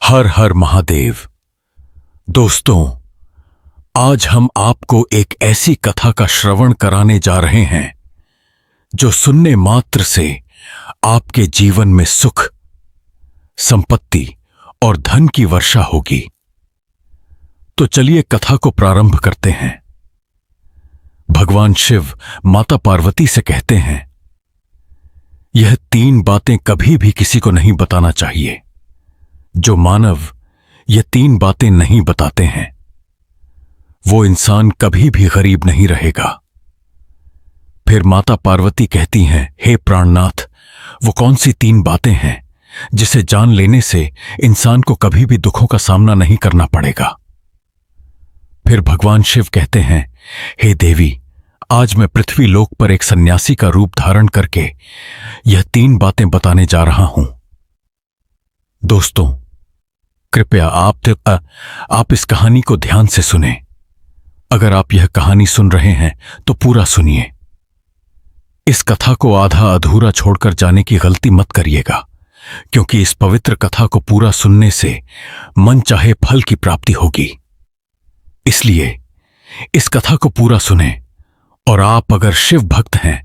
हर हर महादेव। दोस्तों, आज हम आपको एक ऐसी कथा का श्रवण कराने जा रहे हैं जो सुनने मात्र से आपके जीवन में सुख, संपत्ति और धन की वर्षा होगी। तो चलिए कथा को प्रारंभ करते हैं। भगवान शिव माता पार्वती से कहते हैं, यह 3 बातें कभी भी किसी को नहीं बताना चाहिए। जो मानव ये 3 बातें नहीं बताते हैं वो इंसान कभी भी गरीब नहीं रहेगा। फिर माता पार्वती कहती हैं, हे प्राणनाथ, वो कौन सी 3 बातें हैं जिसे जान लेने से इंसान को कभी भी दुखों का सामना नहीं करना पड़ेगा। फिर भगवान शिव कहते हैं, हे देवी, आज मैं पृथ्वी लोक पर एक सन्यासी का रूप धारण करके यह 3 बातें बताने जा रहा हूं। दोस्तों, कृपया आप इस कहानी को ध्यान से सुनें। अगर आप यह कहानी सुन रहे हैं तो पूरा सुनिए। इस कथा को आधा अधूरा छोड़कर जाने की गलती मत करिएगा, क्योंकि इस पवित्र कथा को पूरा सुनने से मन चाहे फल की प्राप्ति होगी। इसलिए इस कथा को पूरा सुनें, और आप अगर शिव भक्त हैं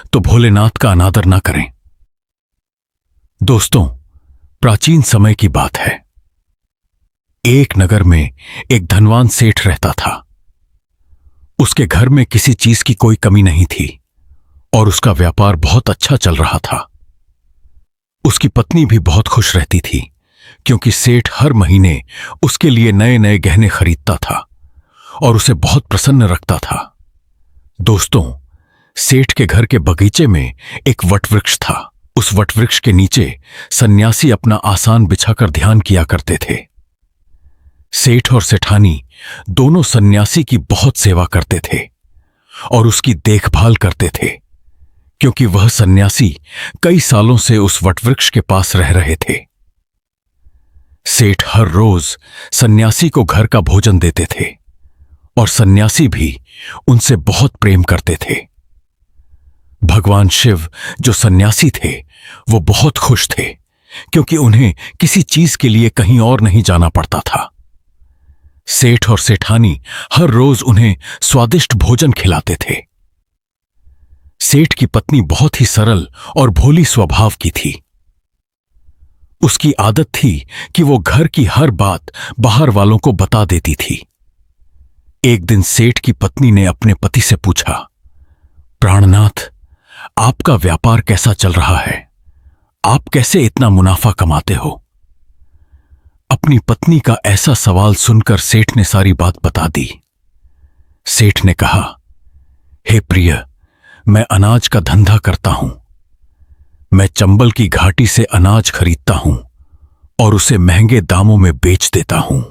तो भोलेनाथ का अनादर ना करें। दोस्तों, प्राचीन समय की बात है। एक नगर में एक धनवान सेठ रहता था। उसके घर में किसी चीज की कोई कमी नहीं थी और उसका व्यापार बहुत अच्छा चल रहा था। उसकी पत्नी भी बहुत खुश रहती थी, क्योंकि सेठ हर महीने उसके लिए नए नए गहने खरीदता था और उसे बहुत प्रसन्न रखता था। दोस्तों, सेठ के घर के बगीचे में एक वटवृक्ष था। उस वटवृक्ष के नीचे सन्यासी अपना आसान बिछाकर ध्यान किया करते थे। सेठ और सेठानी दोनों सन्यासी की बहुत सेवा करते थे और उसकी देखभाल करते थे, क्योंकि वह सन्यासी कई सालों से उस वटवृक्ष के पास रह रहे थे। सेठ हर रोज सन्यासी को घर का भोजन देते थे और सन्यासी भी उनसे बहुत प्रेम करते थे। भगवान शिव जो सन्यासी थे वो बहुत खुश थे, क्योंकि उन्हें किसी चीज के लिए कहीं और नहीं जाना पड़ता था। सेठ और सेठानी हर रोज उन्हें स्वादिष्ट भोजन खिलाते थे। सेठ की पत्नी बहुत ही सरल और भोली स्वभाव की थी। उसकी आदत थी कि वो घर की हर बात बाहर वालों को बता देती थी। एक दिन सेठ की पत्नी ने अपने पति से पूछा, प्राणनाथ, आपका व्यापार कैसा चल रहा है? आप कैसे इतना मुनाफा कमाते हो? अपनी पत्नी का ऐसा सवाल सुनकर सेठ ने सारी बात बता दी। सेठ ने कहा, हे प्रिय, मैं अनाज का धंधा करता हूं। मैं चंबल की घाटी से अनाज खरीदता हूं और उसे महंगे दामों में बेच देता हूं।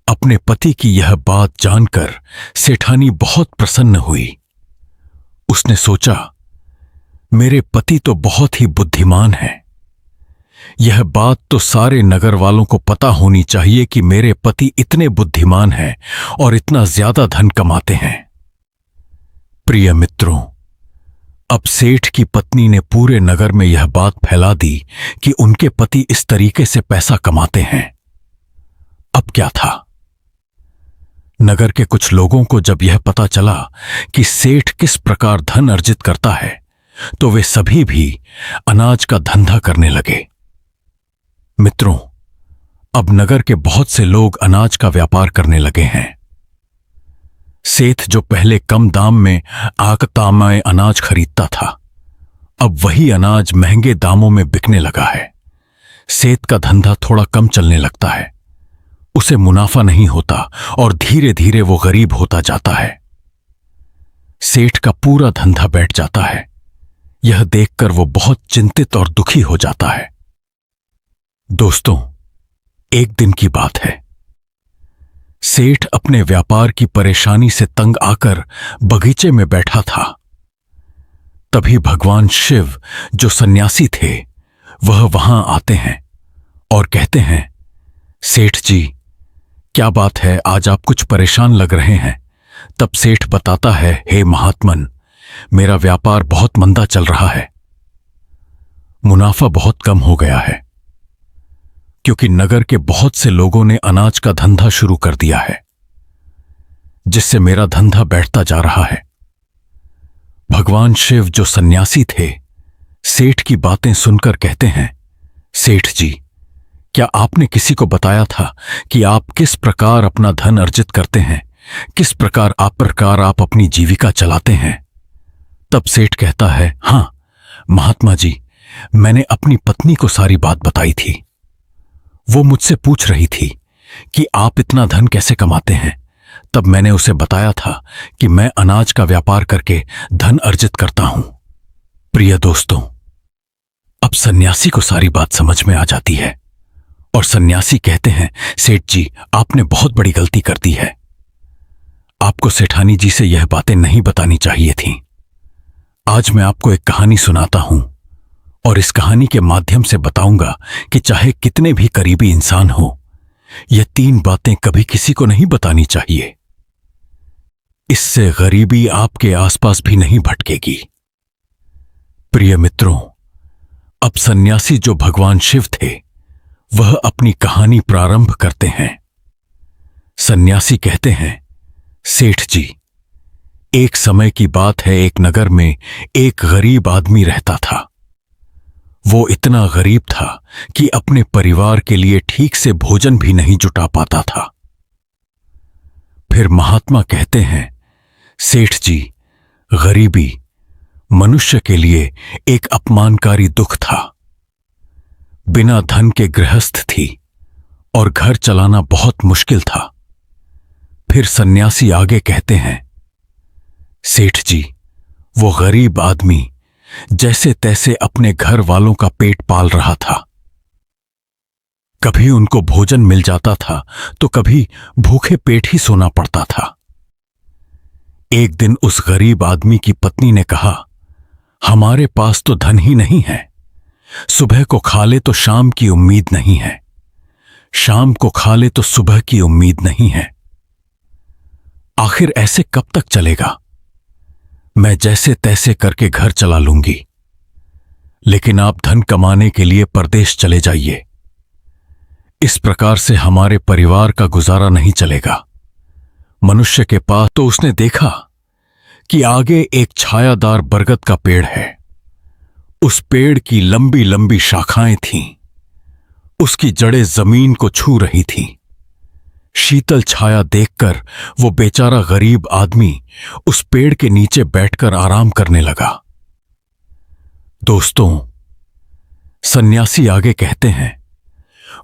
अपने पति की यह बात जानकर सेठानी बहुत प्रसन्न हुई। उसने सोचा, मेरे पति तो बहुत ही बुद्धिमान हैं। यह बात तो सारे नगर वालों को पता होनी चाहिए कि मेरे पति इतने बुद्धिमान हैं और इतना ज्यादा धन कमाते हैं। प्रिय मित्रों, अब सेठ की पत्नी ने पूरे नगर में यह बात फैला दी कि उनके पति इस तरीके से पैसा कमाते हैं। अब क्या था? नगर के कुछ लोगों को जब यह पता चला कि सेठ किस प्रकार धन अर्जित करता है, तो वे सभी भी अनाज का धंधा करने लगे। मित्रों, अब नगर के बहुत से लोग अनाज का व्यापार करने लगे हैं। सेठ जो पहले कम दाम में आकतामाए अनाज खरीदता था, अब वही अनाज महंगे दामों में बिकने लगा है। सेठ का धंधा थोड़ा कम चलने लगता है, उसे मुनाफा नहीं होता और धीरे धीरे वो गरीब होता जाता है। सेठ का पूरा धंधा बैठ जाता है। यह देखकर वो बहुत चिंतित और दुखी हो जाता है। दोस्तों, एक दिन की बात है। सेठ अपने व्यापार की परेशानी से तंग आकर बगीचे में बैठा था। तभी भगवान शिव जो सन्यासी थे वह वहां आते हैं और कहते हैं, सेठ जी, क्या बात है, आज आप कुछ परेशान लग रहे हैं। तब सेठ बताता है, हे महात्मन, मेरा व्यापार बहुत मंदा चल रहा है। मुनाफा बहुत कम हो गया है। क्योंकि नगर के बहुत से लोगों ने अनाज का धंधा शुरू कर दिया है, जिससे मेरा धंधा बैठता जा रहा है। भगवान शिव जो सन्यासी थे, सेठ की बातें सुनकर कहते हैं, सेठ जी, क्या आपने किसी को बताया था कि आप किस प्रकार अपना धन अर्जित करते हैं, किस प्रकार आप अपनी जीविका चलाते हैं? तब सेठ कहता है, हां महात्मा जी, मैंने अपनी पत्नी को सारी बात बताई थी। वो मुझसे पूछ रही थी कि आप इतना धन कैसे कमाते हैं। तब मैंने उसे बताया था कि मैं अनाज का व्यापार करके धन अर्जित करता हूं। प्रिय दोस्तों, अब सन्यासी को सारी बात समझ में आ जाती है और सन्यासी कहते हैं, सेठ जी, आपने बहुत बड़ी गलती कर दी है। आपको सेठानी जी से यह बातें नहीं बतानी चाहिए थीं। आज मैं आपको एक कहानी सुनाता हूं और इस कहानी के माध्यम से बताऊंगा कि चाहे कितने भी करीबी इंसान हो, यह 3 बातें कभी किसी को नहीं बतानी चाहिए। इससे गरीबी आपके आसपास भी नहीं भटकेगी। प्रिय मित्रों, अब सन्यासी जो भगवान शिव थे, वह अपनी कहानी प्रारंभ करते हैं। सन्यासी कहते हैं, सेठ जी, एक समय की बात है, एक नगर में एक गरीब आदमी रहता था। वो इतना गरीब था कि अपने परिवार के लिए ठीक से भोजन भी नहीं जुटा पाता था। फिर महात्मा कहते हैं, सेठ जी, गरीबी मनुष्य के लिए एक अपमानकारी दुख था। बिना धन के गृहस्थ थी और घर चलाना बहुत मुश्किल था। फिर सन्यासी आगे कहते हैं, सेठ जी, वो गरीब आदमी जैसे तैसे अपने घर वालों का पेट पाल रहा था। कभी उनको भोजन मिल जाता था तो कभी भूखे पेट ही सोना पड़ता था। एक दिन उस गरीब आदमी की पत्नी ने कहा, हमारे पास तो धन ही नहीं है। सुबह को खा ले तो शाम की उम्मीद नहीं है, शाम को खा ले तो सुबह की उम्मीद नहीं है। आखिर ऐसे कब तक चलेगा? मैं जैसे तैसे करके घर चला लूंगी, लेकिन आप धन कमाने के लिए परदेश चले जाइए। इस प्रकार से हमारे परिवार का गुजारा नहीं चलेगा। मनुष्य के पास तो उसने देखा कि आगे एक छायादार बरगद का पेड़ है। उस पेड़ की लंबी लंबी शाखाएं थीं। उसकी जड़ें जमीन को छू रही थीं। शीतल छाया देखकर वो बेचारा गरीब आदमी उस पेड़ के नीचे बैठकर आराम करने लगा। दोस्तों, सन्यासी आगे कहते हैं,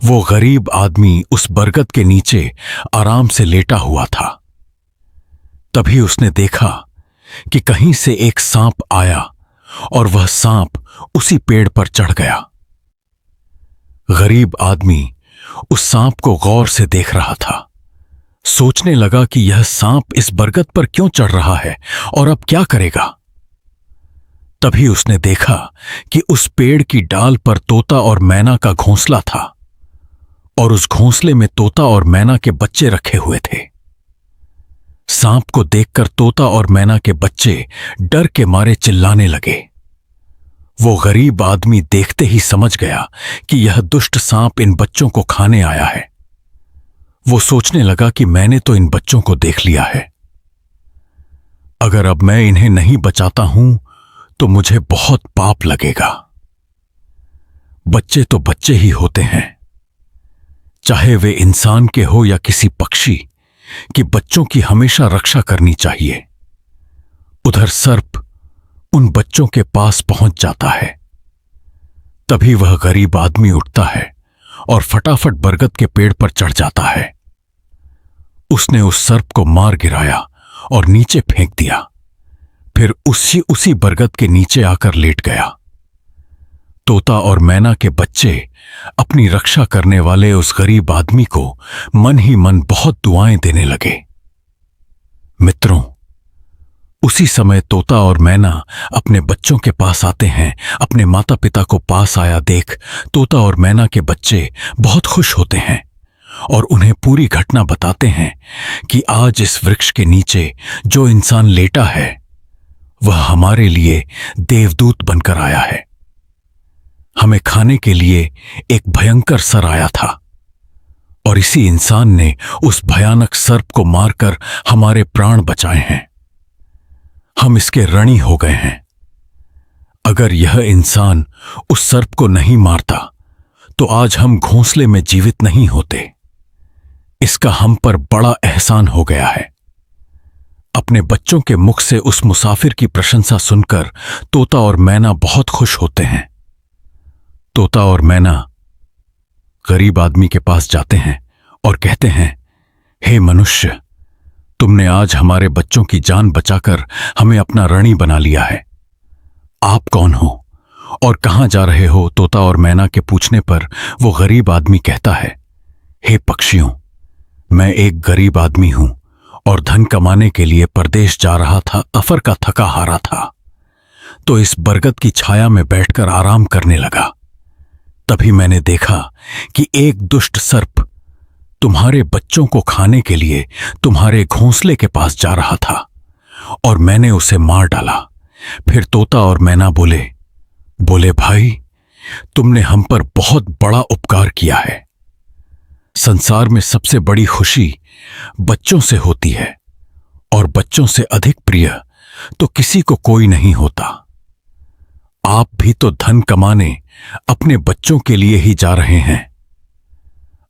वो गरीब आदमी उस बरगद के नीचे आराम से लेटा हुआ था। तभी उसने देखा कि कहीं से एक सांप आया और वह सांप उसी पेड़ पर चढ़ गया। गरीब आदमी उस सांप को गौर से देख रहा था। सोचने लगा कि यह सांप इस बरगद पर क्यों चढ़ रहा है और अब क्या करेगा। तभी उसने देखा कि उस पेड़ की डाल पर तोता और मैना का घोंसला था और उस घोंसले में तोता और मैना के बच्चे रखे हुए थे। सांप को देखकर तोता और मैना के बच्चे डर के मारे चिल्लाने लगे। वो गरीब आदमी देखते ही समझ गया कि यह दुष्ट सांप इन बच्चों को खाने आया है। वो सोचने लगा कि मैंने तो इन बच्चों को देख लिया है। अगर अब मैं इन्हें नहीं बचाता हूं तो मुझे बहुत पाप लगेगा। बच्चे तो बच्चे ही होते हैं, चाहे वे इंसान के हो या किसी पक्षी, कि बच्चों की हमेशा रक्षा करनी चाहिए। उधर सर्प उन बच्चों के पास पहुंच जाता है। तभी वह गरीब आदमी उठता है और फटाफट बरगद के पेड़ पर चढ़ जाता है। उसने उस सर्प को मार गिराया और नीचे फेंक दिया। फिर उसी बरगद के नीचे आकर लेट गया। तोता और मैना के बच्चे अपनी रक्षा करने वाले उस गरीब आदमी को मन ही मन बहुत दुआएं देने लगे। मित्रों, उसी समय तोता और मैना अपने बच्चों के पास आते हैं। अपने माता पिता को पास आया देख तोता और मैना के बच्चे बहुत खुश होते हैं और उन्हें पूरी घटना बताते हैं कि आज इस वृक्ष के नीचे जो इंसान लेटा है वह हमारे लिए देवदूत बनकर आया है। हमें खाने के लिए एक भयंकर सर आया था और इसी इंसान ने उस भयानक सर्प को मारकर हमारे प्राण बचाए हैं। हम इसके ऋणी हो गए हैं। अगर यह इंसान उस सर्प को नहीं मारता तो आज हम घोंसले में जीवित नहीं होते। इसका हम पर बड़ा एहसान हो गया है। अपने बच्चों के मुख से उस मुसाफिर की प्रशंसा सुनकर तोता और मैना बहुत खुश होते हैं। तोता और मैना गरीब आदमी के पास जाते हैं और कहते हैं, हे मनुष्य, तुमने आज हमारे बच्चों की जान बचाकर हमें अपना ऋणी बना लिया है। आप कौन हो और कहां जा रहे हो? तोता और मैना के पूछने पर वो गरीब आदमी कहता है, हे पक्षियों, मैं एक गरीब आदमी हूं और धन कमाने के लिए परदेश जा रहा था। सफर का थका हारा था तो इस बरगद की छाया में बैठकर आराम करने लगा। तभी मैंने देखा कि एक दुष्ट सर्प तुम्हारे बच्चों को खाने के लिए तुम्हारे घोंसले के पास जा रहा था और मैंने उसे मार डाला। फिर तोता और मैना बोले भाई, तुमने हम पर बहुत बड़ा उपकार किया है। संसार में सबसे बड़ी खुशी बच्चों से होती है और बच्चों से अधिक प्रिय तो किसी को कोई नहीं होता। आप भी तो धन कमाने अपने बच्चों के लिए ही जा रहे हैं।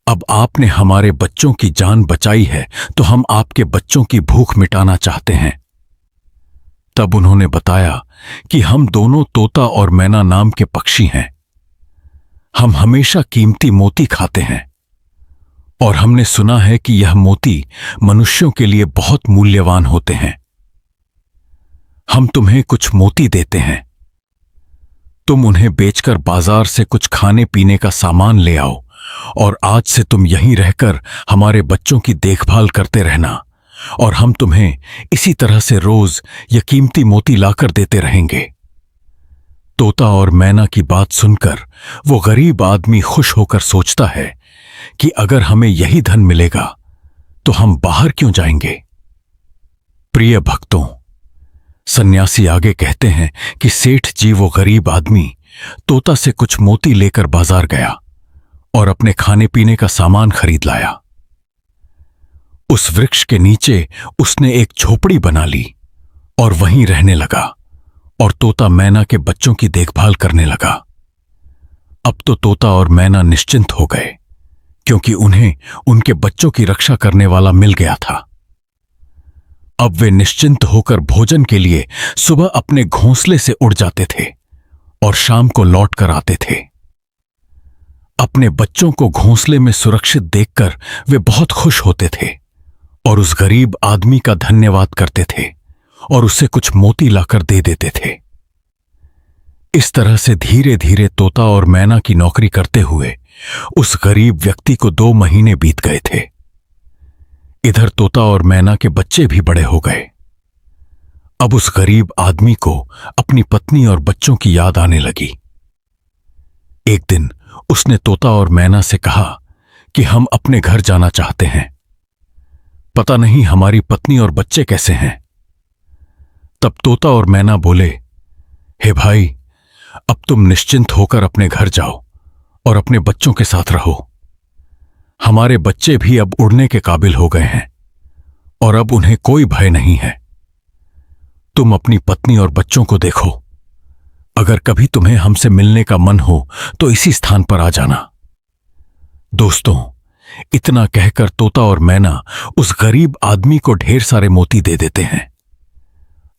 अब आपने हमारे बच्चों की जान बचाई है तो हम आपके बच्चों की भूख मिटाना चाहते हैं। तब उन्होंने बताया कि हम दोनों तोता और मैना नाम के पक्षी हैं। हम हमेशा कीमती मोती खाते हैं और हमने सुना है कि यह मोती मनुष्यों के लिए बहुत मूल्यवान होते हैं। हम तुम्हें कुछ मोती देते हैं। तुम उन्हें बेचकर बाजार से कुछ खाने पीने का सामान ले आओ और आज से तुम यहीं रहकर हमारे बच्चों की देखभाल करते रहना और हम तुम्हें इसी तरह से रोज ये कीमती मोती लाकर देते रहेंगे। तोता और मैना की बात सुनकर वो गरीब आदमी खुश होकर सोचता है कि अगर हमें यही धन मिलेगा तो हम बाहर क्यों जाएंगे। प्रिय भक्तों, सन्यासी आगे कहते हैं कि सेठ जी वो गरीब आदमी तोता से कुछ मोती लेकर बाजार गया और अपने खाने पीने का सामान खरीद लाया। उस वृक्ष के नीचे उसने एक झोपड़ी बना ली और वहीं रहने लगा और तोता मैना के बच्चों की देखभाल करने लगा। अब तो तोता और मैना निश्चिंत हो गए क्योंकि उन्हें उनके बच्चों की रक्षा करने वाला मिल गया था। अब वे निश्चिंत होकर भोजन के लिए सुबह अपने घोंसले से उड़ जाते थे और शाम को लौट कर आते थे। अपने बच्चों को घोंसले में सुरक्षित देखकर वे बहुत खुश होते थे और उस गरीब आदमी का धन्यवाद करते थे और उसे कुछ मोती लाकर दे देते थे। इस तरह से धीरे धीरे तोता और मैना की नौकरी करते हुए उस गरीब व्यक्ति को 2 महीने बीत गए थे। इधर तोता और मैना के बच्चे भी बड़े हो गए। अब उस गरीब आदमी को अपनी पत्नी और बच्चों की याद आने लगी। एक दिन उसने तोता और मैना से कहा कि हम अपने घर जाना चाहते हैं। पता नहीं हमारी पत्नी और बच्चे कैसे हैं। तब तोता और मैना बोले, हे भाई, अब तुम निश्चिंत होकर अपने घर जाओ और अपने बच्चों के साथ रहो। हमारे बच्चे भी अब उड़ने के काबिल हो गए हैं और अब उन्हें कोई भय नहीं है। तुम अपनी पत्नी और बच्चों को देखो। अगर कभी तुम्हें हमसे मिलने का मन हो तो इसी स्थान पर आ जाना। दोस्तों, इतना कहकर तोता और मैना उस गरीब आदमी को ढेर सारे मोती दे देते हैं।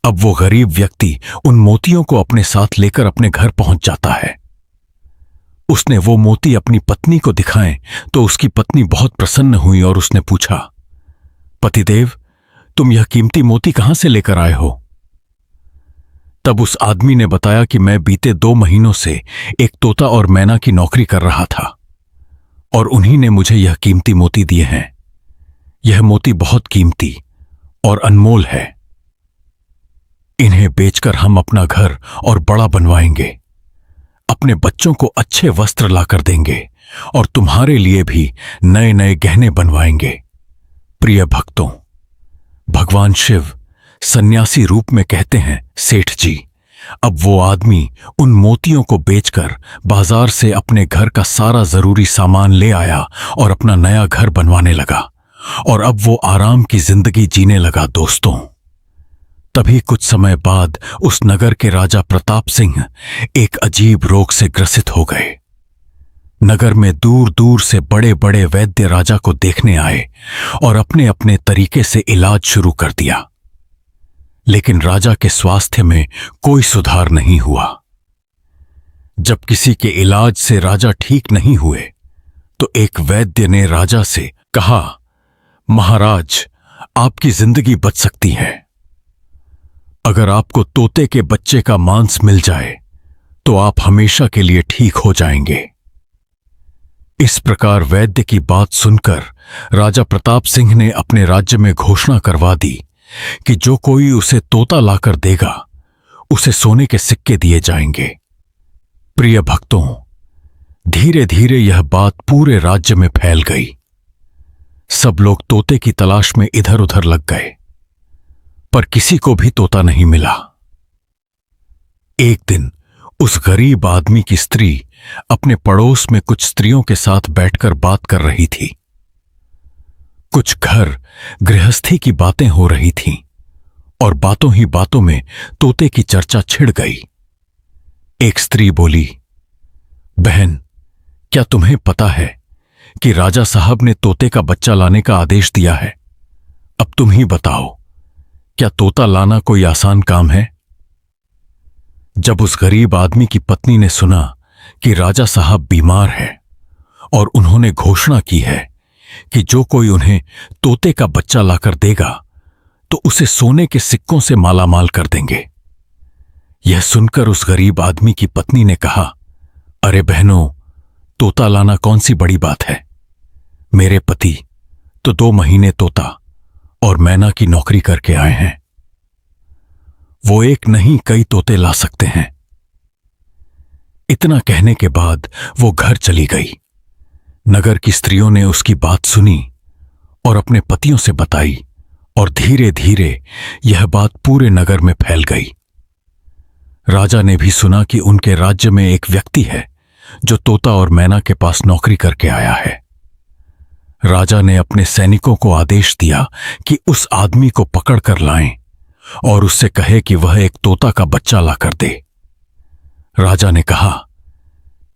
अब वो गरीब व्यक्ति उन मोतियों को अपने साथ लेकर अपने घर पहुंच जाता है। उसने वो मोती अपनी पत्नी को दिखाए तो उसकी पत्नी बहुत प्रसन्न हुई और उसने पूछा, पतिदेव, तुम यह कीमती मोती कहां से लेकर आए हो? तब उस आदमी ने बताया कि मैं बीते 2 महीनों से एक तोता और मैना की नौकरी कर रहा था और उन्हीं ने मुझे यह कीमती मोती दिए हैं। यह मोती बहुत कीमती और अनमोल है। इन्हें बेचकर हम अपना घर और बड़ा बनवाएंगे, अपने बच्चों को अच्छे वस्त्र लाकर देंगे और तुम्हारे लिए भी नए नए गहने बनवाएंगे। प्रिय भक्तों, भगवान शिव सन्यासी रूप में कहते हैं, सेठ जी, अब वो आदमी उन मोतियों को बेचकर बाजार से अपने घर का सारा जरूरी सामान ले आया और अपना नया घर बनवाने लगा, और अब वो आराम की जिंदगी जीने लगा। दोस्तों, तभी कुछ समय बाद उस नगर के राजा प्रताप सिंह एक अजीब रोग से ग्रसित हो गए। नगर में दूर दूर से बड़े बड़े वैद्य राजा को देखने आए और अपने अपने तरीके से इलाज शुरू कर दिया, लेकिन राजा के स्वास्थ्य में कोई सुधार नहीं हुआ। जब किसी के इलाज से राजा ठीक नहीं हुए तो एक वैद्य ने राजा से कहा, महाराज, आपकी जिंदगी बच सकती है। अगर आपको तोते के बच्चे का मांस मिल जाए तो आप हमेशा के लिए ठीक हो जाएंगे। इस प्रकार वैद्य की बात सुनकर राजा प्रताप सिंह ने अपने राज्य में घोषणा करवा दी कि जो कोई उसे तोता लाकर देगा उसे सोने के सिक्के दिए जाएंगे। प्रिय भक्तों, धीरे धीरे यह बात पूरे राज्य में फैल गई। सब लोग तोते की तलाश में इधर उधर लग गए, पर किसी को भी तोता नहीं मिला। एक दिन उस गरीब आदमी की स्त्री अपने पड़ोस में कुछ स्त्रियों के साथ बैठकर बात कर रही थी। कुछ घर गृहस्थी की बातें हो रही थीं और बातों ही बातों में तोते की चर्चा छिड़ गई। एक स्त्री बोली, बहन, क्या तुम्हें पता है कि राजा साहब ने तोते का बच्चा लाने का आदेश दिया है? अब तुम ही बताओ, क्या तोता लाना कोई आसान काम है? जब उस गरीब आदमी की पत्नी ने सुना कि राजा साहब बीमार है और उन्होंने घोषणा की है कि जो कोई उन्हें तोते का बच्चा लाकर देगा तो उसे सोने के सिक्कों से मालामाल कर देंगे, यह सुनकर उस गरीब आदमी की पत्नी ने कहा, अरे बहनों, तोता लाना कौन सी बड़ी बात है। मेरे पति तो 2 महीने तोता और मैना की नौकरी करके आए हैं। वो एक नहीं कई तोते ला सकते हैं। इतना कहने के बाद वो घर चली गई। नगर की स्त्रियों ने उसकी बात सुनी और अपने पतियों से बताई, और धीरे धीरे यह बात पूरे नगर में फैल गई। राजा ने भी सुना कि उनके राज्य में एक व्यक्ति है जो तोता और मैना के पास नौकरी करके आया है। राजा ने अपने सैनिकों को आदेश दिया कि उस आदमी को पकड़कर लाएं और उससे कहे कि वह एक तोता का बच्चा लाकर दे। राजा ने कहा,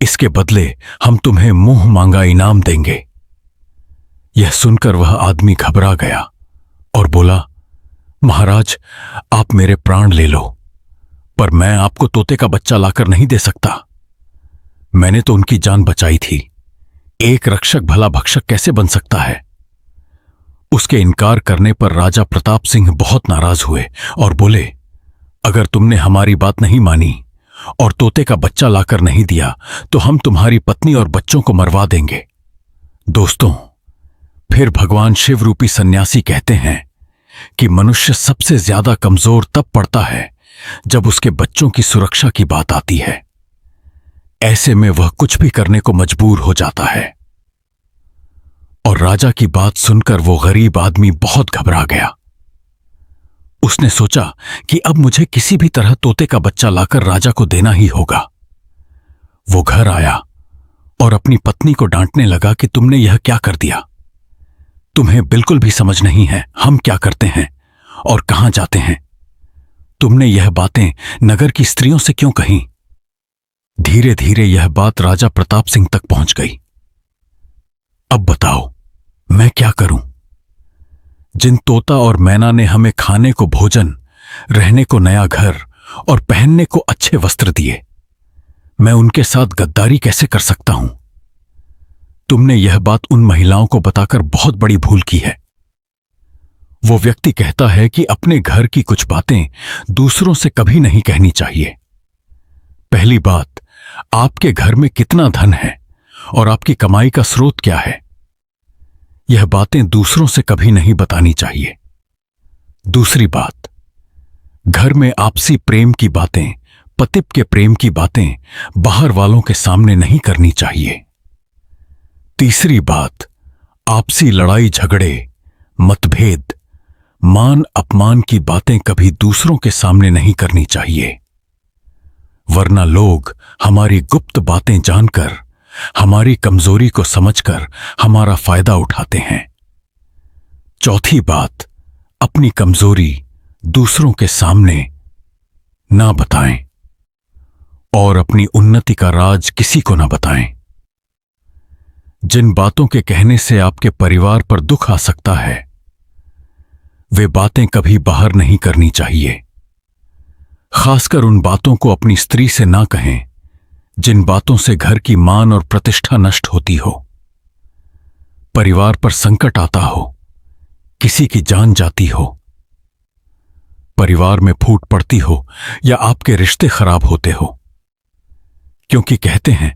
इसके बदले हम तुम्हें मुंह मांगा इनाम देंगे। यह सुनकर वह आदमी घबरा गया और बोला, महाराज, आप मेरे प्राण ले लो, पर मैं आपको तोते का बच्चा लाकर नहीं दे सकता। मैंने तो उनकी जान बचाई थी। एक रक्षक भला भक्षक कैसे बन सकता है? उसके इनकार करने पर राजा प्रताप सिंह बहुत नाराज हुए और बोले, अगर तुमने हमारी बात नहीं मानी और तोते का बच्चा लाकर नहीं दिया तो हम तुम्हारी पत्नी और बच्चों को मरवा देंगे। दोस्तों, फिर भगवान शिव रूपी सन्यासी कहते हैं कि मनुष्य सबसे ज्यादा कमजोर तब पड़ता है जब उसके बच्चों की सुरक्षा की बात आती है। ऐसे में वह कुछ भी करने को मजबूर हो जाता है। और राजा की बात सुनकर वो गरीब आदमी बहुत घबरा गया। उसने सोचा कि अब मुझे किसी भी तरह तोते का बच्चा लाकर राजा को देना ही होगा। वो घर आया और अपनी पत्नी को डांटने लगा कि तुमने यह क्या कर दिया। तुम्हें बिल्कुल भी समझ नहीं है हम क्या करते हैं और कहां जाते हैं। तुमने यह बातें नगर की स्त्रियों से क्यों कहीं? धीरे धीरे यह बात राजा प्रताप सिंह तक पहुंच गई। अब बताओ, मैं क्या करूं? जिन तोता और मैना ने हमें खाने को भोजन, रहने को नया घर और पहनने को अच्छे वस्त्र दिए, मैं उनके साथ गद्दारी कैसे कर सकता हूं? तुमने यह बात उन महिलाओं को बताकर बहुत बड़ी भूल की है। वो व्यक्ति कहता है कि अपने घर की कुछ बातें दूसरों से कभी नहीं कहनी चाहिए। पहली बात, आपके घर में कितना धन है और आपकी कमाई का स्रोत क्या है, यह बातें दूसरों से कभी नहीं बतानी चाहिए। दूसरी बात, घर में आपसी प्रेम की बातें, पतिप के प्रेम की बातें बाहर वालों के सामने नहीं करनी चाहिए। तीसरी बात, आपसी लड़ाई झगड़े, मतभेद, मान अपमान की बातें कभी दूसरों के सामने नहीं करनी चाहिए। वरना लोग हमारी गुप्त बातें जानकर, हमारी कमजोरी को समझकर हमारा फायदा उठाते हैं। चौथी बात, अपनी कमजोरी दूसरों के सामने ना बताएं और अपनी उन्नति का राज किसी को ना बताएं। जिन बातों के कहने से आपके परिवार पर दुख आ सकता है, वे बातें कभी बाहर नहीं करनी चाहिए। खासकर उन बातों को अपनी स्त्री से ना कहें जिन बातों से घर की मान और प्रतिष्ठा नष्ट होती हो, परिवार पर संकट आता हो, किसी की जान जाती हो, परिवार में फूट पड़ती हो या आपके रिश्ते खराब होते हो। क्योंकि कहते हैं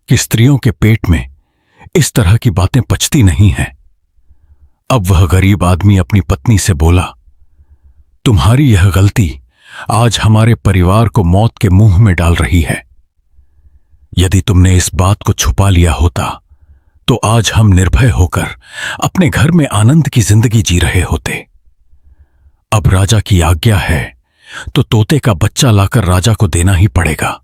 कि स्त्रियों के पेट में इस तरह की बातें पचती नहीं हैं। अब वह गरीब आदमी अपनी पत्नी से बोला, तुम्हारी यह गलती आज हमारे परिवार को मौत के मुंह में डाल रही है। यदि तुमने इस बात को छुपा लिया होता तो आज हम निर्भय होकर अपने घर में आनंद की जिंदगी जी रहे होते। अब राजा की आज्ञा है तो तोते का बच्चा लाकर राजा को देना ही पड़ेगा,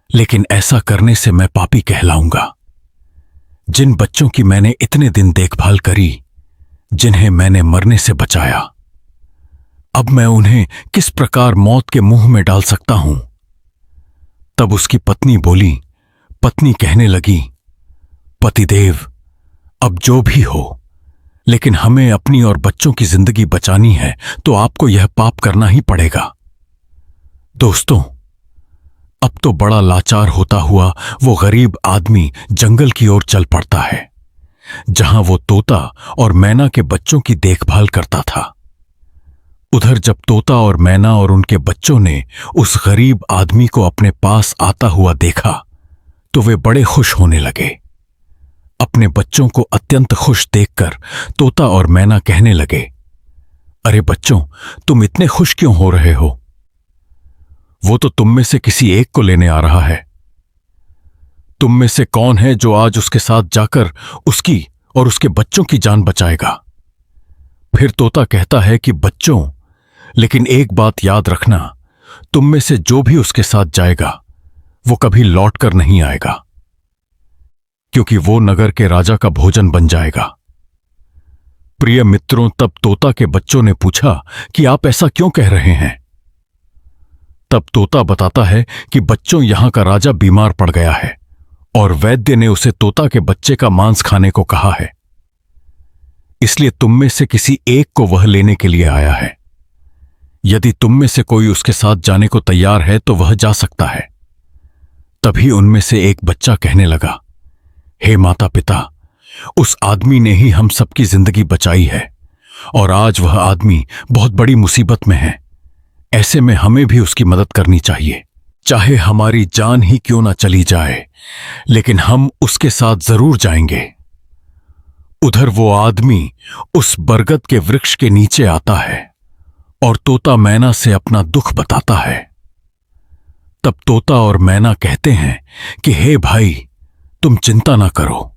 लेकिन ऐसा करने से मैं पापी कहलाऊंगा। जिन बच्चों की मैंने इतने दिन देखभाल करी, जिन्हें मैंने मरने से बचाया, अब मैं उन्हें किस प्रकार मौत के मुंह में डाल सकता हूं? तब उसकी पत्नी बोली, पत्नी कहने लगी, पतिदेव, अब जो भी हो, लेकिन हमें अपनी और बच्चों की जिंदगी बचानी है तो आपको यह पाप करना ही पड़ेगा। दोस्तों, अब तो बड़ा लाचार होता हुआ वो गरीब आदमी जंगल की ओर चल पड़ता है, जहां वो तोता और मैना के बच्चों की देखभाल करता था। उधर जब तोता और मैना और उनके बच्चों ने उस गरीब आदमी को अपने पास आता हुआ देखा तो वे बड़े खुश होने लगे। अपने बच्चों को अत्यंत खुश देखकर तोता और मैना कहने लगे, अरे बच्चों, तुम इतने खुश क्यों हो रहे हो? वो तो तुम में से किसी एक को लेने आ रहा है। तुम में से कौन है जो आज उसके साथ जाकर उसकी और उसके बच्चों की जान बचाएगा? फिर तोता कहता है कि बच्चों, लेकिन एक बात याद रखना, तुम में से जो भी उसके साथ जाएगा वो कभी लौट कर नहीं आएगा, क्योंकि वो नगर के राजा का भोजन बन जाएगा। प्रिय मित्रों, तब तोता के बच्चों ने पूछा कि आप ऐसा क्यों कह रहे हैं? तब तोता बताता है कि बच्चों, यहां का राजा बीमार पड़ गया है और वैद्य ने उसे तोता के बच्चे का मांस खाने को कहा है, इसलिए तुम में से किसी एक को वह लेने के लिए आया है। यदि तुम में से कोई उसके साथ जाने को तैयार है तो वह जा सकता है। तभी उनमें से एक बच्चा कहने लगा, हे माता पिता, उस आदमी ने ही हम सबकी जिंदगी बचाई है और आज वह आदमी बहुत बड़ी मुसीबत में है। ऐसे में हमें भी उसकी मदद करनी चाहिए, चाहे हमारी जान ही क्यों ना चली जाए, लेकिन हम उसके साथ जरूर जाएंगे। उधर वो आदमी उस बरगद के वृक्ष के नीचे आता है और तोता मैना से अपना दुख बताता है। तब तोता और मैना कहते हैं कि हे भाई, तुम चिंता ना करो,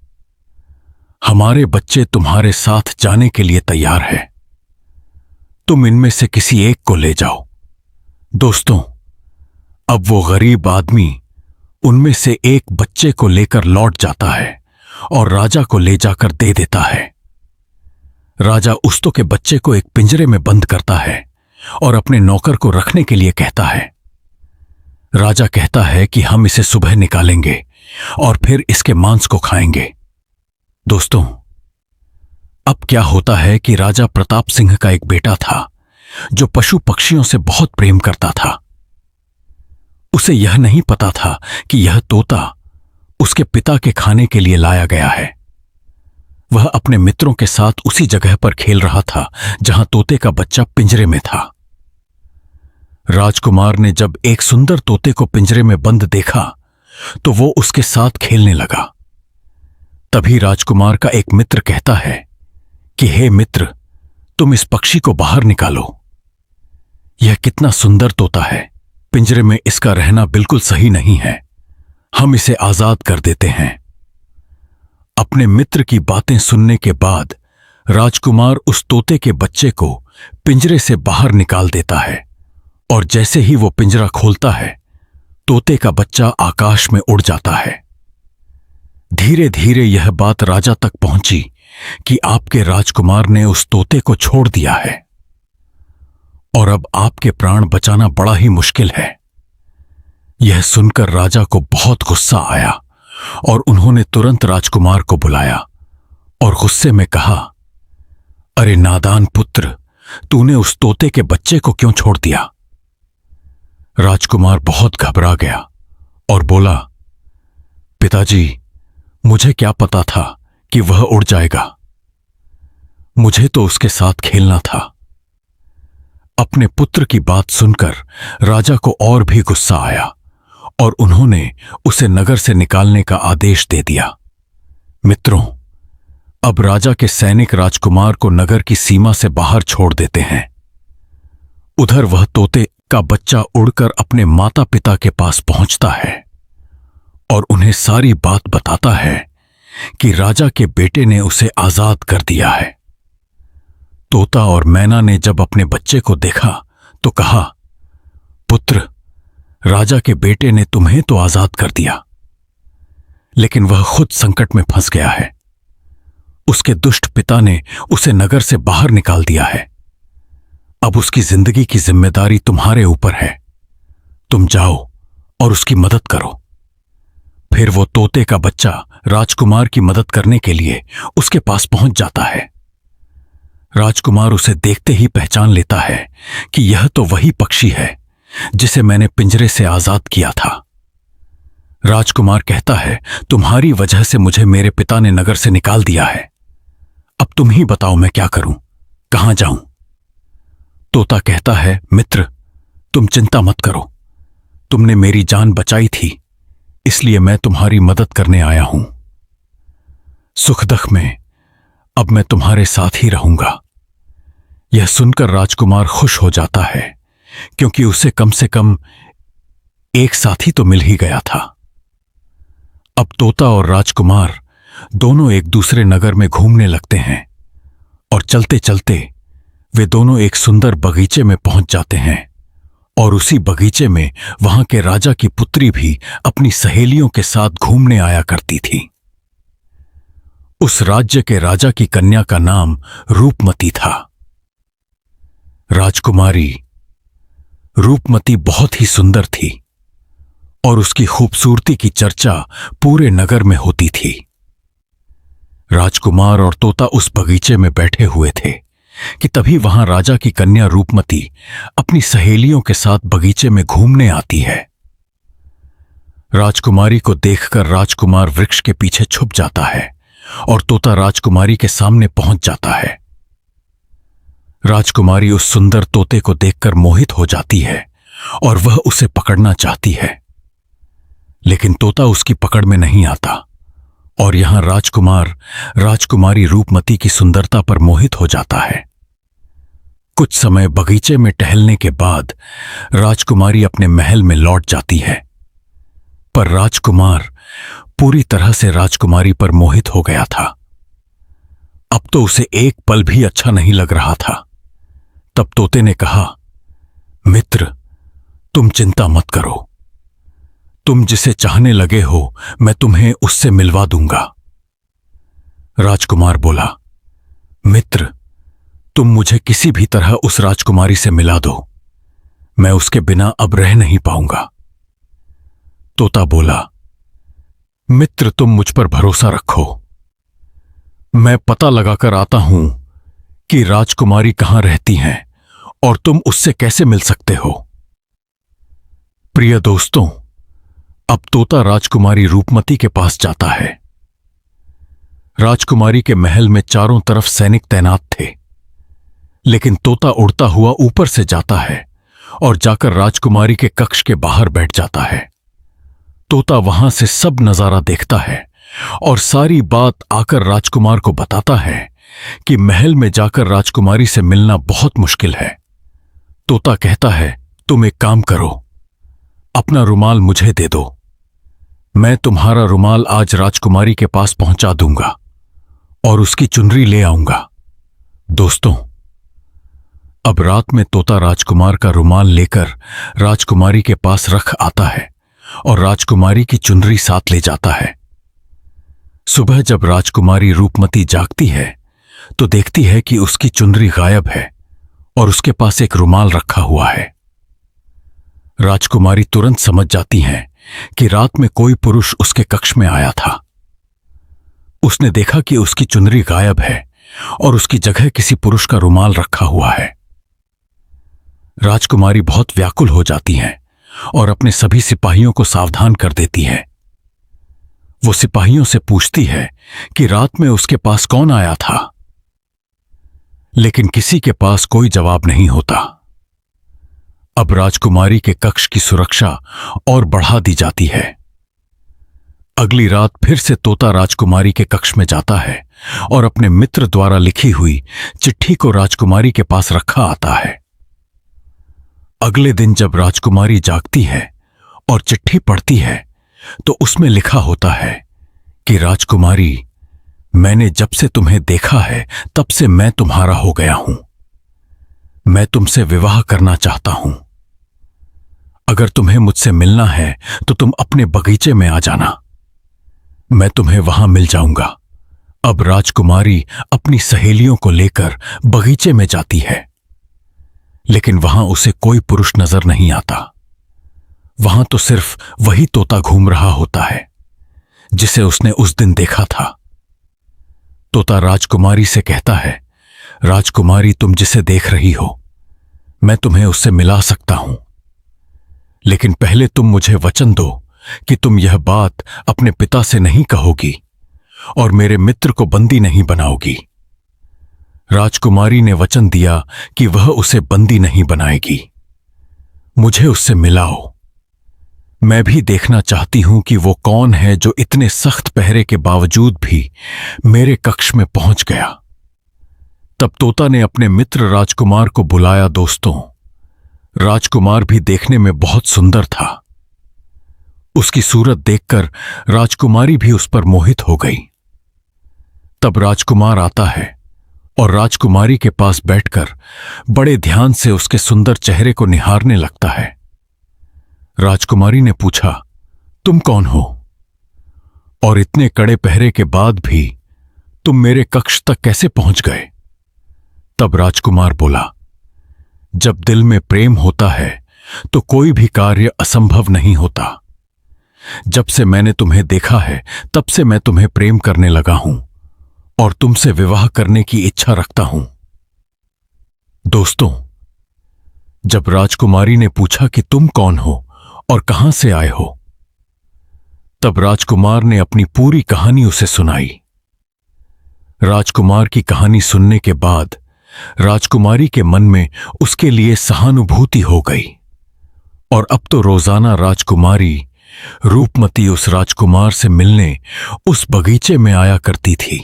हमारे बच्चे तुम्हारे साथ जाने के लिए तैयार हैं। तुम इनमें से किसी एक को ले जाओ। दोस्तों, अब वो गरीब आदमी उनमें से एक बच्चे को लेकर लौट जाता है और राजा को ले जाकर दे देता है। राजा उस्तो के बच्चे को एक पिंजरे में बंद करता है और अपने नौकर को रखने के लिए कहता है। राजा कहता है कि हम इसे सुबह निकालेंगे और फिर इसके मांस को खाएंगे। दोस्तों, अब क्या होता है कि राजा प्रताप सिंह का एक बेटा था जो पशु पक्षियों से बहुत प्रेम करता था। उसे यह नहीं पता था कि यह तोता उसके पिता के खाने के लिए लाया गया है। वह अपने मित्रों के साथ उसी जगह पर खेल रहा था जहां तोते का बच्चा पिंजरे में था। राजकुमार ने जब एक सुंदर तोते को पिंजरे में बंद देखा तो वो उसके साथ खेलने लगा। तभी राजकुमार का एक मित्र कहता है कि हे मित्र, तुम इस पक्षी को बाहर निकालो। यह कितना सुंदर तोता है, पिंजरे में इसका रहना बिल्कुल सही नहीं है, हम इसे आजाद कर देते हैं। अपने मित्र की बातें सुनने के बाद राजकुमार उस तोते के बच्चे को पिंजरे से बाहर निकाल देता है और जैसे ही वो पिंजरा खोलता है, तोते का बच्चा आकाश में उड़ जाता है। धीरे धीरे यह बात राजा तक पहुंची कि आपके राजकुमार ने उस तोते को छोड़ दिया है और अब आपके प्राण बचाना बड़ा ही मुश्किल है। यह सुनकर राजा को बहुत गुस्सा आया और उन्होंने तुरंत राजकुमार को बुलाया और गुस्से में कहा, अरे नादान पुत्र, तूने उस तोते के बच्चे को क्यों छोड़ दिया? राजकुमार बहुत घबरा गया और बोला, पिताजी, मुझे क्या पता था कि वह उड़ जाएगा। मुझे तो उसके साथ खेलना था। अपने पुत्र की बात सुनकर राजा को और भी गुस्सा आया और उन्होंने उसे नगर से निकालने का आदेश दे दिया। मित्रों, अब राजा के सैनिक राजकुमार को नगर की सीमा से बाहर छोड़ देते हैं। उधर वह तोते का बच्चा उड़कर अपने माता पिता के पास पहुंचता है और उन्हें सारी बात बताता है कि राजा के बेटे ने उसे आजाद कर दिया है। तोता और मैना ने जब अपने बच्चे को देखा तो कहा, पुत्र, राजा के बेटे ने तुम्हें तो आजाद कर दिया, लेकिन वह खुद संकट में फंस गया है। उसके दुष्ट पिता ने उसे नगर से बाहर निकाल दिया है। अब उसकी जिंदगी की जिम्मेदारी तुम्हारे ऊपर है। तुम जाओ और उसकी मदद करो। फिर वो तोते का बच्चा राजकुमार की मदद करने के लिए उसके पास पहुंच जाता है। राजकुमार उसे देखते ही पहचान लेता है कि यह तो वही पक्षी है जिसे मैंने पिंजरे से आजाद किया था। राजकुमार कहता है, तुम्हारी वजह से मुझे मेरे पिता ने नगर से निकाल दिया है। अब तुम ही बताओ मैं क्या करूं, कहां जाऊं? तोता कहता है, मित्र, तुम चिंता मत करो। तुमने मेरी जान बचाई थी, इसलिए मैं तुम्हारी मदद करने आया हूं। सुख दुख में अब मैं तुम्हारे साथ ही रहूंगा। यह सुनकर राजकुमार खुश हो जाता है, क्योंकि उसे कम से कम एक साथी तो मिल ही गया था। अब तोता और राजकुमार दोनों एक दूसरे नगर में घूमने लगते हैं और चलते चलते वे दोनों एक सुंदर बगीचे में पहुंच जाते हैं और उसी बगीचे में वहां के राजा की पुत्री भी अपनी सहेलियों के साथ घूमने आया करती थी। उस राज्य के राजा की कन्या का नाम रूपमती था। राजकुमारी रूपमती बहुत ही सुंदर थी और उसकी खूबसूरती की चर्चा पूरे नगर में होती थी। राजकुमार और तोता उस बगीचे में बैठे हुए थे कि तभी वहां राजा की कन्या रूपमती अपनी सहेलियों के साथ बगीचे में घूमने आती है। राजकुमारी को देखकर राजकुमार वृक्ष के पीछे छुप जाता है और तोता राजकुमारी के सामने पहुंच जाता है। राजकुमारी उस सुंदर तोते को देखकर मोहित हो जाती है और वह उसे पकड़ना चाहती है, लेकिन तोता उसकी पकड़ में नहीं आता और यहां राजकुमार राजकुमारी रूपमती की सुंदरता पर मोहित हो जाता है। कुछ समय बगीचे में टहलने के बाद राजकुमारी अपने महल में लौट जाती है, पर राजकुमार पूरी तरह से राजकुमारी पर मोहित हो गया था। अब तो उसे एक पल भी अच्छा नहीं लग रहा था। तब तोते ने कहा, मित्र, तुम चिंता मत करो। तुम जिसे चाहने लगे हो मैं तुम्हें उससे मिलवा दूंगा। राजकुमार बोला, मित्र, तुम मुझे किसी भी तरह उस राजकुमारी से मिला दो। मैं उसके बिना अब रह नहीं पाऊंगा। तोता बोला, मित्र, तुम मुझ पर भरोसा रखो। मैं पता लगाकर आता हूं कि राजकुमारी कहां रहती हैं और तुम उससे कैसे मिल सकते हो। प्रिय दोस्तों, अब तोता राजकुमारी रूपमती के पास जाता है। राजकुमारी के महल में चारों तरफ सैनिक तैनात थे, लेकिन तोता उड़ता हुआ ऊपर से जाता है और जाकर राजकुमारी के कक्ष के बाहर बैठ जाता है। तोता वहां से सब नजारा देखता है और सारी बात आकर राजकुमार को बताता है कि महल में जाकर राजकुमारी से मिलना बहुत मुश्किल है। तोता कहता है, तुम एक काम करो, अपना रुमाल मुझे दे दो। मैं तुम्हारा रुमाल आज राजकुमारी के पास पहुंचा दूंगा और उसकी चुनरी ले आऊंगा। दोस्तों, अब रात में तोता राजकुमार का रुमाल लेकर राजकुमारी के पास रख आता है और राजकुमारी की चुनरी साथ ले जाता है। सुबह जब राजकुमारी रूपमती जागती है तो देखती है कि उसकी चुनरी गायब है और उसके पास एक रुमाल रखा हुआ है। राजकुमारी तुरंत समझ जाती हैं कि रात में कोई पुरुष उसके कक्ष में आया था। उसने देखा कि उसकी चुनरी गायब है और उसकी जगह किसी पुरुष का रुमाल रखा हुआ है। राजकुमारी बहुत व्याकुल हो जाती हैं और अपने सभी सिपाहियों को सावधान कर देती है। वो सिपाहियों से पूछती है कि रात में उसके पास कौन आया था, लेकिन किसी के पास कोई जवाब नहीं होता। अब राजकुमारी के कक्ष की सुरक्षा और बढ़ा दी जाती है। अगली रात फिर से तोता राजकुमारी के कक्ष में जाता है और अपने मित्र द्वारा लिखी हुई चिट्ठी को राजकुमारी के पास रखा आता है। अगले दिन जब राजकुमारी जागती है और चिट्ठी पढ़ती है तो उसमें लिखा होता है कि राजकुमारी, मैंने जब से तुम्हें देखा है तब से मैं तुम्हारा हो गया हूं। मैं तुमसे विवाह करना चाहता हूं। अगर तुम्हें मुझसे मिलना है तो तुम अपने बगीचे में आ जाना, मैं तुम्हें वहां मिल जाऊंगा। अब राजकुमारी अपनी सहेलियों को लेकर बगीचे में जाती है, लेकिन वहां उसे कोई पुरुष नजर नहीं आता। वहां तो सिर्फ वही तोता घूम रहा होता है जिसे उसने उस दिन देखा था। तोता राजकुमारी से कहता है, राजकुमारी, तुम जिसे देख रही हो मैं तुम्हें उससे मिला सकता हूं, लेकिन पहले तुम मुझे वचन दो कि तुम यह बात अपने पिता से नहीं कहोगी और मेरे मित्र को बंदी नहीं बनाओगी। राजकुमारी ने वचन दिया कि वह उसे बंदी नहीं बनाएगी। मुझे उससे मिलाओ। मैं भी देखना चाहती हूं कि वो कौन है जो इतने सख्त पहरे के बावजूद भी मेरे कक्ष में पहुंच गया। तब तोता ने अपने मित्र राजकुमार को बुलाया। दोस्तों, राजकुमार भी देखने में बहुत सुंदर था। उसकी सूरत देखकर राजकुमारी भी उस पर मोहित हो गई। तब राजकुमार आता है और राजकुमारी के पास बैठकर बड़े ध्यान से उसके सुंदर चेहरे को निहारने लगता है। राजकुमारी ने पूछा, तुम कौन हो और इतने कड़े पहरे के बाद भी तुम मेरे कक्ष तक कैसे पहुंच गए? तब राजकुमार बोला, जब दिल में प्रेम होता है तो कोई भी कार्य असंभव नहीं होता। जब से मैंने तुम्हें देखा है तब से मैं तुम्हें प्रेम करने लगा हूं और तुमसे विवाह करने की इच्छा रखता हूं। दोस्तों, जब राजकुमारी ने पूछा कि तुम कौन हो और कहां से आए हो, तब राजकुमार ने अपनी पूरी कहानी उसे सुनाई। राजकुमार की कहानी सुनने के बाद राजकुमारी के मन में उसके लिए सहानुभूति हो गई और अब तो रोजाना राजकुमारी रूपमती उस राजकुमार से मिलने उस बगीचे में आया करती थी।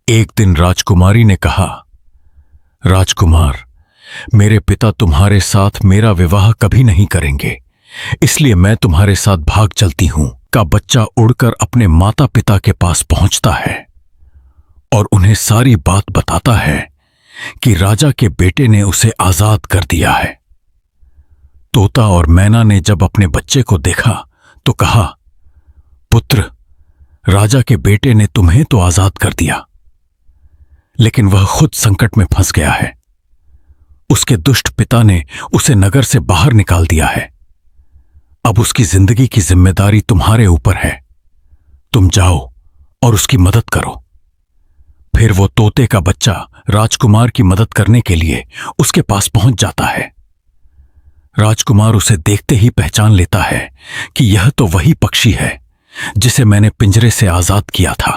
एक दिन राजकुमारी ने कहा, राजकुमार, मेरे पिता तुम्हारे साथ मेरा विवाह कभी नहीं करेंगे, इसलिए मैं तुम्हारे साथ भाग चलती हूं। का बच्चा उड़कर अपने माता पिता के पास पहुंचता है और उन्हें सारी बात बताता है कि राजा के बेटे ने उसे आजाद कर दिया है। तोता और मैना ने जब अपने बच्चे को देखा तो कहा, पुत्र, राजा के बेटे ने तुम्हें तो आजाद कर दिया, लेकिन वह खुद संकट में फंस गया है। उसके दुष्ट पिता ने उसे नगर से बाहर निकाल दिया है। अब उसकी जिंदगी की जिम्मेदारी तुम्हारे ऊपर है। तुम जाओ और उसकी मदद करो। फिर वो तोते का बच्चा राजकुमार की मदद करने के लिए उसके पास पहुंच जाता है। राजकुमार उसे देखते ही पहचान लेता है कि यह तो वही पक्षी है जिसे मैंने पिंजरे से आजाद किया था।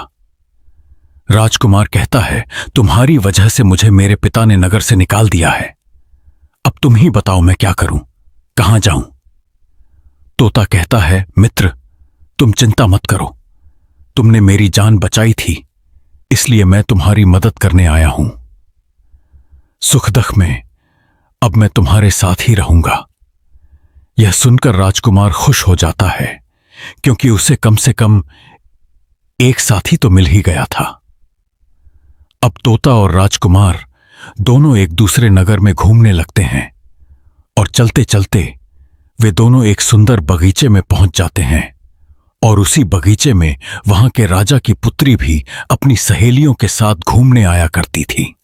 राजकुमार कहता है, तुम्हारी वजह से मुझे मेरे पिता ने नगर से निकाल दिया है। अब तुम ही बताओ मैं क्या करूं, कहां जाऊं? तोता कहता है, मित्र, तुम चिंता मत करो। तुमने मेरी जान बचाई थी, इसलिए मैं तुम्हारी मदद करने आया हूं। सुख दुख में अब मैं तुम्हारे साथ ही रहूंगा। यह सुनकर राजकुमार खुश हो जाता है, क्योंकि उसे कम से कम एक साथी तो मिल ही गया था। अब तोता और राजकुमार दोनों एक दूसरे नगर में घूमने लगते हैं और चलते चलते वे दोनों एक सुंदर बगीचे में पहुंच जाते हैं और उसी बगीचे में वहां के राजा की पुत्री भी अपनी सहेलियों के साथ घूमने आया करती थी।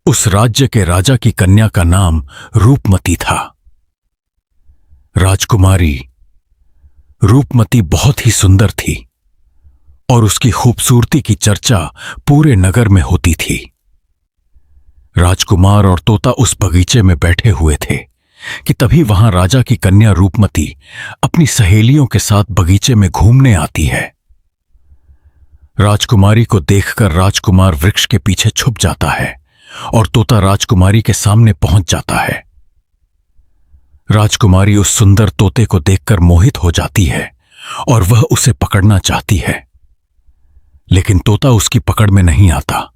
उस राज्य के राजा की कन्या का नाम रूपमती था। राजकुमारी रूपमती बहुत ही सुंदर थी और उसकी खूबसूरती की चर्चा पूरे नगर में होती थी। राजकुमार और तोता उस बगीचे में बैठे हुए थे कि तभी वहां राजा की कन्या रूपमती अपनी सहेलियों के साथ बगीचे में घूमने आती है। राजकुमारी को देखकर राजकुमार वृक्ष के पीछे छुप जाता है और तोता राजकुमारी के सामने पहुंच जाता है। राजकुमारी उस सुंदर तोते को देखकर मोहित हो जाती है और वह उसे पकड़ना चाहती है, लेकिन तोता उसकी पकड़ में नहीं आता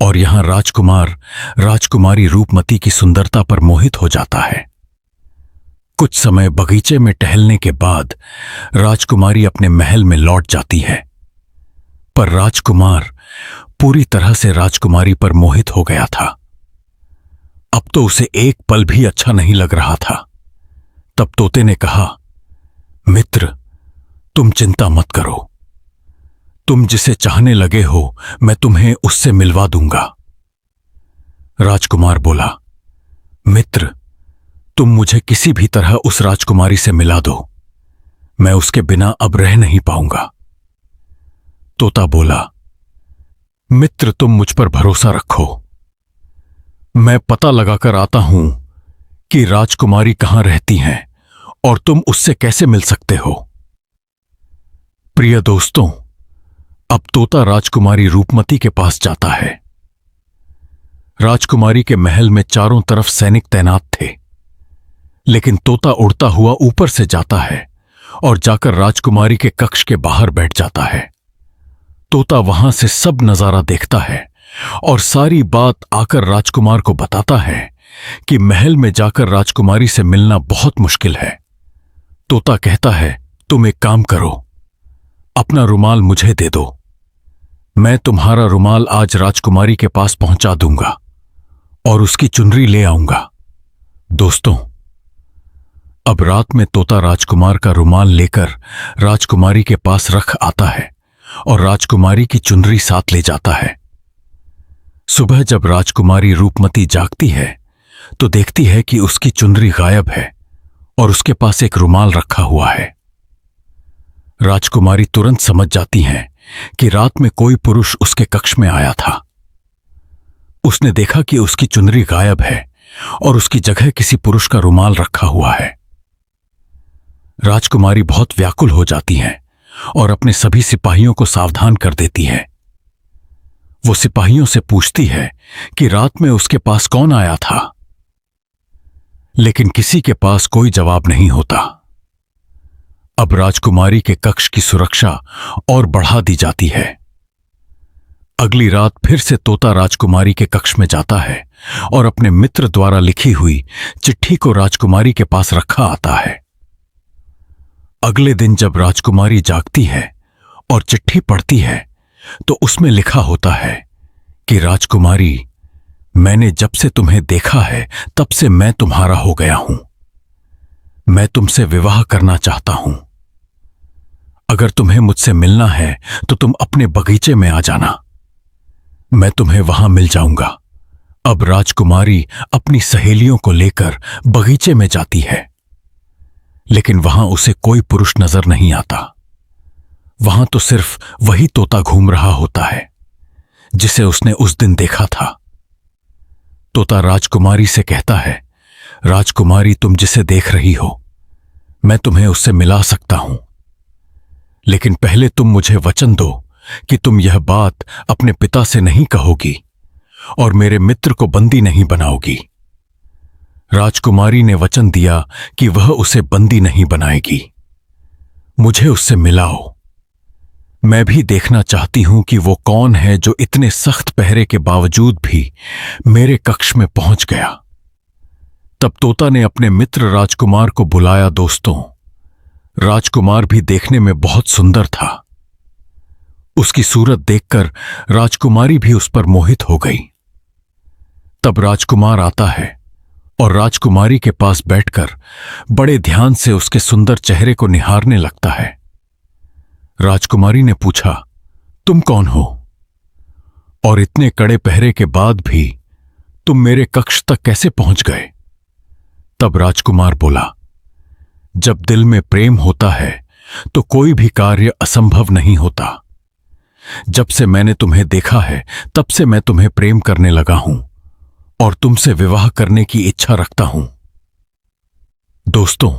और यहां राजकुमार राजकुमारी रूपमती की सुंदरता पर मोहित हो जाता है। कुछ समय बगीचे में टहलने के बाद राजकुमारी अपने महल में लौट जाती है, पर राजकुमार पूरी तरह से राजकुमारी पर मोहित हो गया था। अब तो उसे एक पल भी अच्छा नहीं लग रहा था। तब तोते ने कहा, मित्र, तुम चिंता मत करो। तुम जिसे चाहने लगे हो मैं तुम्हें उससे मिलवा दूंगा। राजकुमार बोला, मित्र, तुम मुझे किसी भी तरह उस राजकुमारी से मिला दो। मैं उसके बिना अब रह नहीं पाऊंगा। तोता बोला, मित्र, तुम मुझ पर भरोसा रखो। मैं पता लगाकर आता हूं कि राजकुमारी कहां रहती हैं और तुम उससे कैसे मिल सकते हो। प्रिय दोस्तों, अब तोता राजकुमारी रूपमती के पास जाता है। राजकुमारी के महल में चारों तरफ सैनिक तैनात थे, लेकिन तोता उड़ता हुआ ऊपर से जाता है और जाकर राजकुमारी के कक्ष के बाहर बैठ जाता है। तोता वहां से सब नजारा देखता है और सारी बात आकर राजकुमार को बताता है कि महल में जाकर राजकुमारी से मिलना बहुत मुश्किल है। तोता कहता है, तुम एक काम करो, अपना रुमाल मुझे दे दो। मैं तुम्हारा रुमाल आज राजकुमारी के पास पहुंचा दूंगा और उसकी चुनरी ले आऊंगा। दोस्तों, अब रात में तोता राजकुमार का रुमाल लेकर राजकुमारी के पास रख आता है और राजकुमारी की चुनरी साथ ले जाता है। सुबह जब राजकुमारी रूपमती जागती है तो देखती है कि उसकी चुनरी गायब है और उसके पास एक रुमाल रखा हुआ है। राजकुमारी तुरंत समझ जाती हैं कि रात में कोई पुरुष उसके कक्ष में आया था। उसने देखा कि उसकी चुनरी गायब है और उसकी जगह किसी पुरुष का रुमाल रखा हुआ है। राजकुमारी बहुत व्याकुल हो जाती हैं और अपने सभी सिपाहियों को सावधान कर देती है। वो सिपाहियों से पूछती है कि रात में उसके पास कौन आया था, लेकिन किसी के पास कोई जवाब नहीं होता। अब राजकुमारी के कक्ष की सुरक्षा और बढ़ा दी जाती है। अगली रात फिर से तोता राजकुमारी के कक्ष में जाता है और अपने मित्र द्वारा लिखी हुई चिट्ठी को राजकुमारी के पास रखा आता है। अगले दिन जब राजकुमारी जागती है और चिट्ठी पढ़ती है तो उसमें लिखा होता है कि राजकुमारी, मैंने जब से तुम्हें देखा है तब से मैं तुम्हारा हो गया हूं। मैं तुमसे विवाह करना चाहता हूं। अगर तुम्हें मुझसे मिलना है तो तुम अपने बगीचे में आ जाना, मैं तुम्हें वहां मिल जाऊंगा। अब राजकुमारी अपनी सहेलियों को लेकर बगीचे में जाती है, लेकिन वहां उसे कोई पुरुष नजर नहीं आता। वहां तो सिर्फ वही तोता घूम रहा होता है जिसे उसने उस दिन देखा था। तोता राजकुमारी से कहता है, राजकुमारी, तुम जिसे देख रही हो मैं तुम्हें उससे मिला सकता हूं, लेकिन पहले तुम मुझे वचन दो कि तुम यह बात अपने पिता से नहीं कहोगी और मेरे मित्र को बंदी नहीं बनाओगी। राजकुमारी ने वचन दिया कि वह उसे बंदी नहीं बनाएगी। मुझे उससे मिलाओ। मैं भी देखना चाहती हूं कि वो कौन है जो इतने सख्त पहरे के बावजूद भी मेरे कक्ष में पहुंच गया। तब तोता ने अपने मित्र राजकुमार को बुलाया। दोस्तों, राजकुमार भी देखने में बहुत सुंदर था। उसकी सूरत देखकर राजकुमारी भी उस पर मोहित हो गई। तब राजकुमार आता है और राजकुमारी के पास बैठकर बड़े ध्यान से उसके सुंदर चेहरे को निहारने लगता है। राजकुमारी ने पूछा, तुम कौन हो और इतने कड़े पहरे के बाद भी तुम मेरे कक्ष तक कैसे पहुंच गए? तब राजकुमार बोला, जब दिल में प्रेम होता है तो कोई भी कार्य असंभव नहीं होता। जब से मैंने तुम्हें देखा है तब से मैं तुम्हें प्रेम करने लगा हूं और तुमसे विवाह करने की इच्छा रखता हूं। दोस्तों,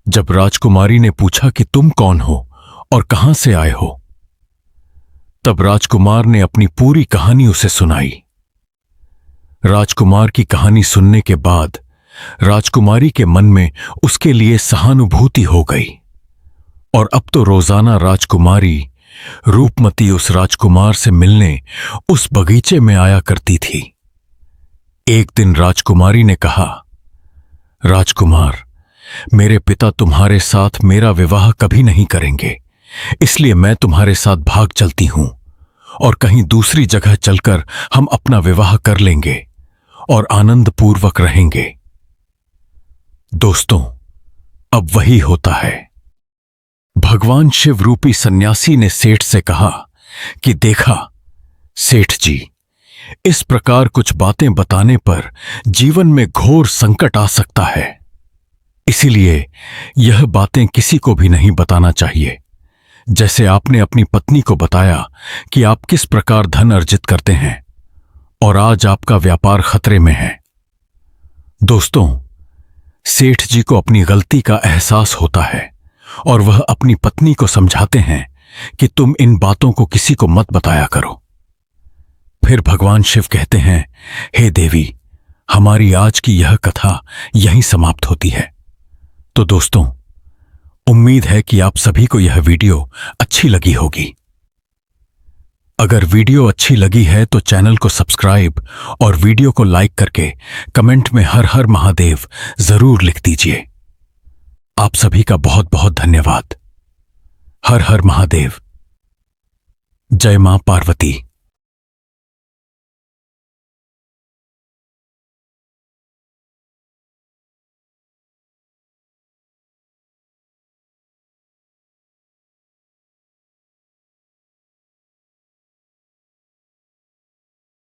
जब राजकुमारी ने पूछा कि तुम कौन हो और कहां से आए हो, तब राजकुमार ने अपनी पूरी कहानी उसे सुनाई। राजकुमार की कहानी सुनने के बाद राजकुमारी के मन में उसके लिए सहानुभूति हो गई और अब तो रोजाना राजकुमारी रूपमती उस राजकुमार से मिलने उस बगीचे में आया करती थी। एक दिन राजकुमारी ने कहा, राजकुमार, मेरे पिता तुम्हारे साथ मेरा विवाह कभी नहीं करेंगे, इसलिए मैं तुम्हारे साथ भाग चलती हूं और कहीं दूसरी जगह चलकर हम अपना विवाह कर लेंगे और आनंदपूर्वक रहेंगे। दोस्तों, अब वही होता है। भगवान शिव रूपी सन्यासी ने सेठ से कहा कि देखा सेठ जी, इस प्रकार कुछ बातें बताने पर जीवन में घोर संकट आ सकता है, इसीलिए यह बातें किसी को भी नहीं बताना चाहिए। जैसे आपने अपनी पत्नी को बताया कि आप किस प्रकार धन अर्जित करते हैं और आज आपका व्यापार खतरे में है। दोस्तों, सेठ जी को अपनी गलती का एहसास होता है और वह अपनी पत्नी को समझाते हैं कि तुम इन बातों को किसी को मत बताया करो। फिर भगवान शिव कहते हैं, हे देवी, हमारी आज की यह कथा यहीं समाप्त होती है। तो दोस्तों, उम्मीद है कि आप सभी को यह वीडियो अच्छी लगी होगी। अगर वीडियो अच्छी लगी है तो चैनल को सब्सक्राइब और वीडियो को लाइक करके कमेंट में हर हर महादेव जरूर लिख दीजिए। आप सभी का बहुत बहुत धन्यवाद। हर हर महादेव। जय मां पार्वती।